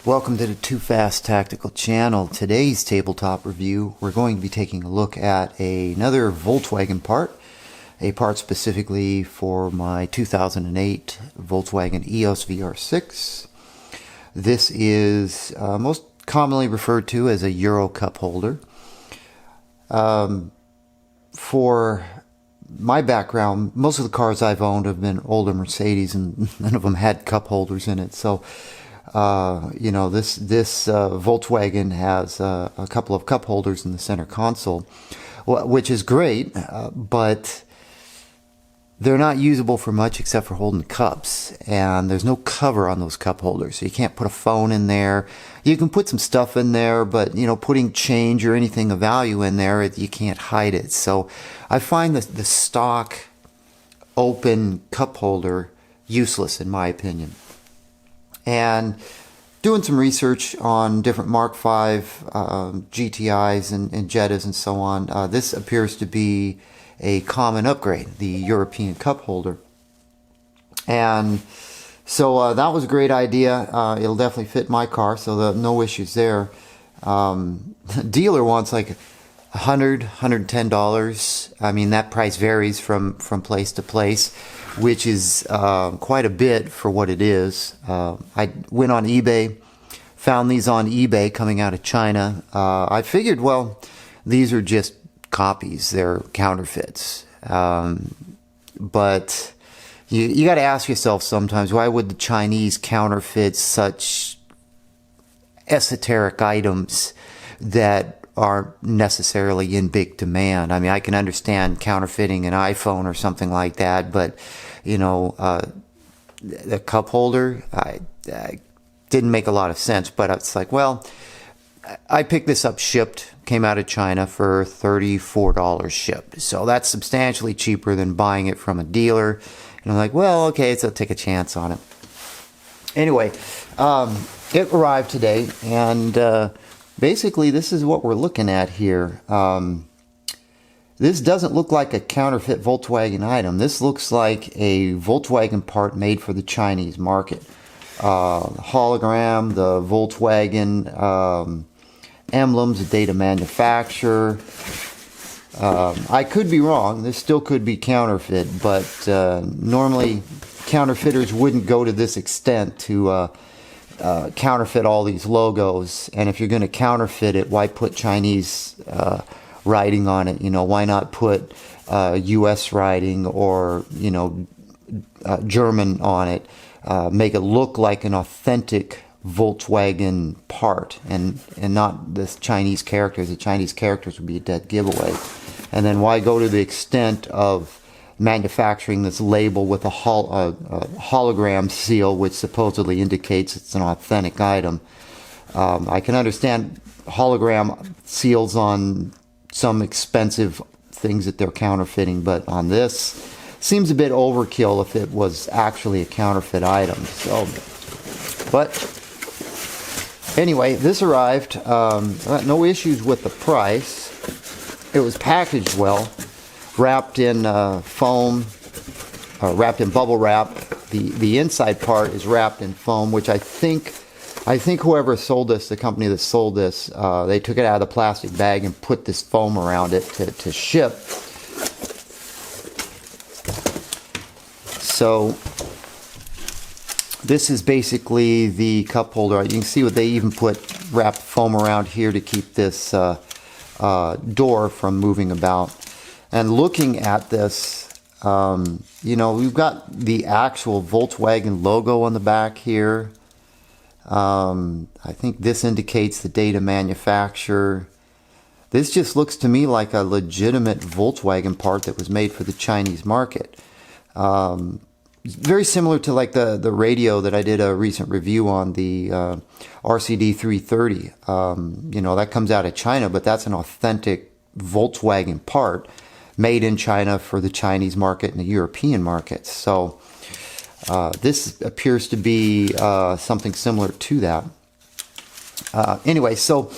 Welcome to the Too Fast Tactical channel. Today's tabletop review, we're going to be taking a look at another Volkswagen part, a part specifically for my 2008 Volkswagen EOS VR6. This is most commonly referred to as a Euro cup holder. For my background, most of the cars I've owned have been older Mercedes, and none of them had cup holders in it. So this Volkswagen has a couple of cup holders in the center console, which is great, but they're not usable for much except for holding cups, and there's no cover on those cup holders, so you can't put a phone in there. You can put some stuff in there, but putting change or anything of value in there, you can't hide it. So I find the stock open cup holder useless in my opinion. And doing some research on different Mk5 GTIs and Jettas and so on, this appears to be a common upgrade, the European cup holder. And so that was a great idea. It'll definitely fit my car, so no issues there. The dealer wants like $100, $110. I mean, that price varies from place to place, which is quite a bit for what it is. I went on eBay, found these on eBay coming out of China. I figured, well, these are just copies, they're counterfeits. But you got to ask yourself sometimes, why would the Chinese counterfeit such esoteric items that aren't necessarily in big demand? I mean, I can understand counterfeiting an iPhone or something like that, but the cup holder, I didn't make a lot of sense. But it's like, well, I picked this up shipped, came out of China for $34 shipped, so that's substantially cheaper than buying it from a dealer. And I'm like, well, okay, so I'll take a chance on it. Anyway, it arrived today, and basically, this is what we're looking at here. This doesn't look like a counterfeit Volkswagen item. This looks like a Volkswagen part made for the Chinese market. Hologram, the Volkswagen emblems, the date of manufacturer. I could be wrong. This still could be counterfeit, but normally counterfeiters wouldn't go to this extent to counterfeit all these logos. And if you're going to counterfeit it, why put Chinese writing on it? Why not put US writing or German on it? Make it look like an authentic Volkswagen part, and not this Chinese characters. The Chinese characters would be a dead giveaway. And then why go to the extent of manufacturing this label with a hologram seal, which supposedly indicates it's an authentic item? I can understand hologram seals on some expensive things that they're counterfeiting, but on this, seems a bit overkill if it was actually a counterfeit item. So, but anyway, this arrived. No issues with the price. It was packaged well, wrapped in foam, wrapped in bubble wrap. The inside part is wrapped in foam, which I think whoever sold this, the company that sold this, they took it out of the plastic bag and put this foam around it to ship. So this is basically the cup holder. You can see what they even put wrapped foam around here to keep this door from moving about. And looking at this, we've got the actual Volkswagen logo on the back here. I think this indicates the date of manufacture. This just looks to me like a legitimate Volkswagen part that was made for the Chinese market. Very similar to like the radio that I did a recent review on, the RCD 330. That comes out of China, but that's an authentic Volkswagen part made in China for the Chinese market and the European markets. So this appears to be something similar to that. Anyway, so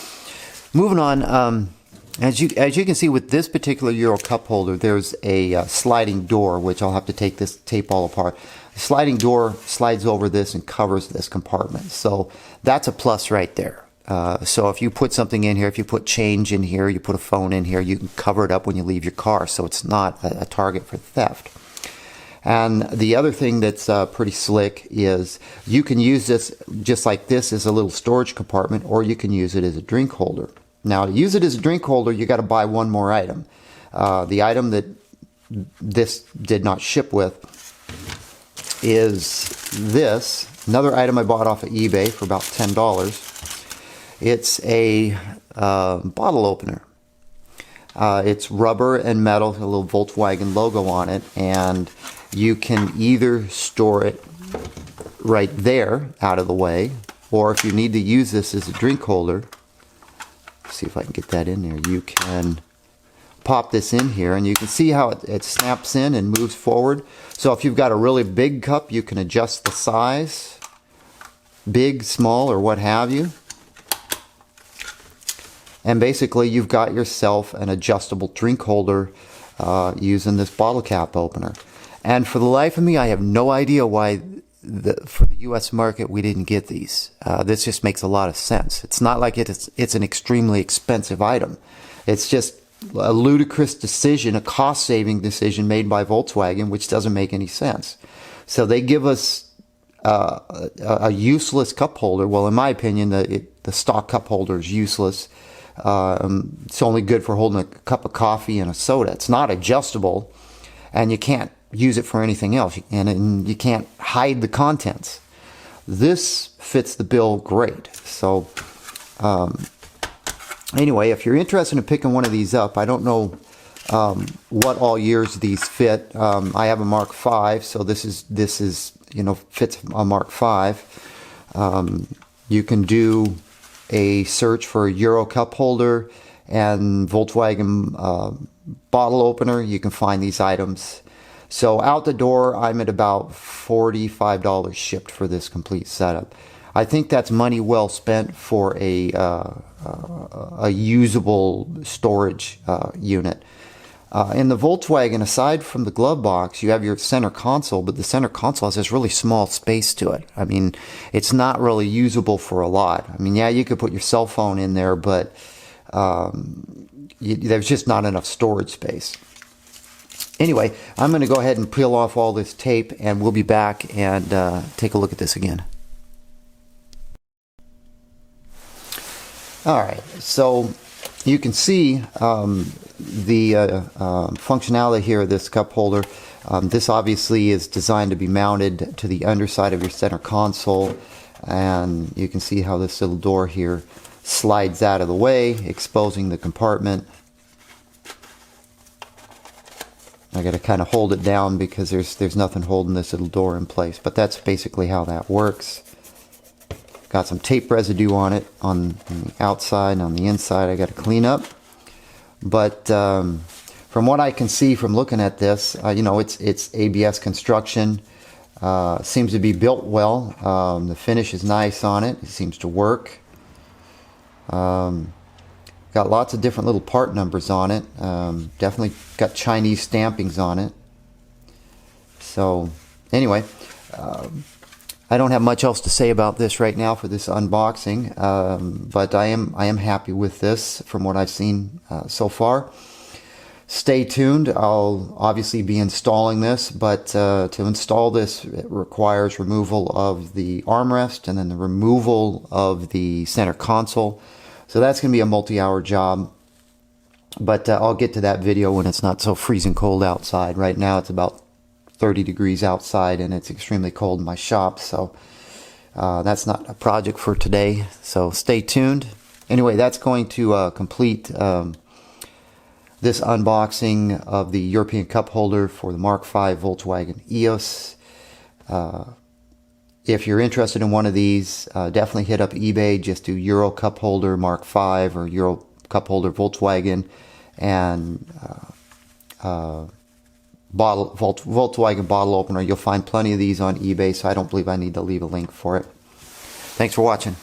moving on. As you can see with this particular Euro cup holder, there's a sliding door, which I'll have to take this tape all apart. The sliding door slides over this and covers this compartment. So that's a plus right there. So if you put something in here, if you put change in here, you put a phone in here, you can cover it up when you leave your car, so it's not a target for theft. And the other thing that's pretty slick is you can use this just like this as a little storage compartment, or you can use it as a drink holder. Now, to use it as a drink holder, you got to buy one more item. The item that this did not ship with is this. Another item I bought off of eBay for about $10. It's a bottle opener. It's rubber and metal, a little Volkswagen logo on it, and you can either store it right there out of the way, or if you need to use this as a drink holder, see if I can get that in there, you can pop this in here and you can see how it snaps in and moves forward. So if you've got a really big cup, you can adjust the size, big, small, or what have you. And basically you've got yourself an adjustable drink holder using this bottle cap opener. And for the life of me, I have no idea why for the US market we didn't get these. This just makes a lot of sense. It's not like it's an extremely expensive item. It's just a ludicrous decision, a cost-saving decision made by Volkswagen, which doesn't make any sense. So they give us a useless cup holder. Well, in my opinion, the stock cup holder is useless. It's only good for holding a cup of coffee and a soda. It's not adjustable, and you can't use it for anything else, and you can't hide the contents. This fits the bill great. So anyway, if you're interested in picking one of these up, I don't know what all years these fit. I have a Mk5, so this is fits a Mk5. You can do a search for Euro cup holder and Volkswagen bottle opener. You can find these items. So out the door, I'm at about $45 shipped for this complete setup. I think that's money well spent for a usable storage unit. In the Volkswagen, aside from the glove box, you have your center console, but the center console has this really small space to it. I mean, it's not really usable for a lot. I mean, yeah, you could put your cell phone in there, but there's just not enough storage space. Anyway, I'm going to go ahead and peel off all this tape, and we'll be back and take a look at this again. Alright, so you can see the functionality here of this cup holder. This obviously is designed to be mounted to the underside of your center console, and you can see how this little door here slides out of the way, exposing the compartment. I got to kind of hold it down because there's nothing holding this little door in place, but that's basically how that works. Got some tape residue on it on the outside, and on the inside I got to clean up. But from what I can see from looking at this, it's ABS construction. Seems to be built well. The finish is nice on it. It seems to work. Got lots of different little part numbers on it. Definitely got Chinese stampings on it. So anyway, I don't have much else to say about this right now for this unboxing, but I am happy with this from what I've seen so far. Stay tuned. I'll obviously be installing this, but to install this, it requires removal of the armrest and then the removal of the center console. So that's going to be a multi-hour job, but I'll get to that video when it's not so freezing cold outside. Right now it's about 30 degrees outside and it's extremely cold in my shop, so that's not a project for today, so stay tuned. Anyway, that's going to complete this unboxing of the European cup holder for the Mk5 Volkswagen EOS. If you're interested in one of these, definitely hit up eBay. Just do Euro cup holder Mk5 or Euro cup holder Volkswagen, and Volkswagen bottle opener. You'll find plenty of these on eBay, so I don't believe I need to leave a link for it. Thanks for watching.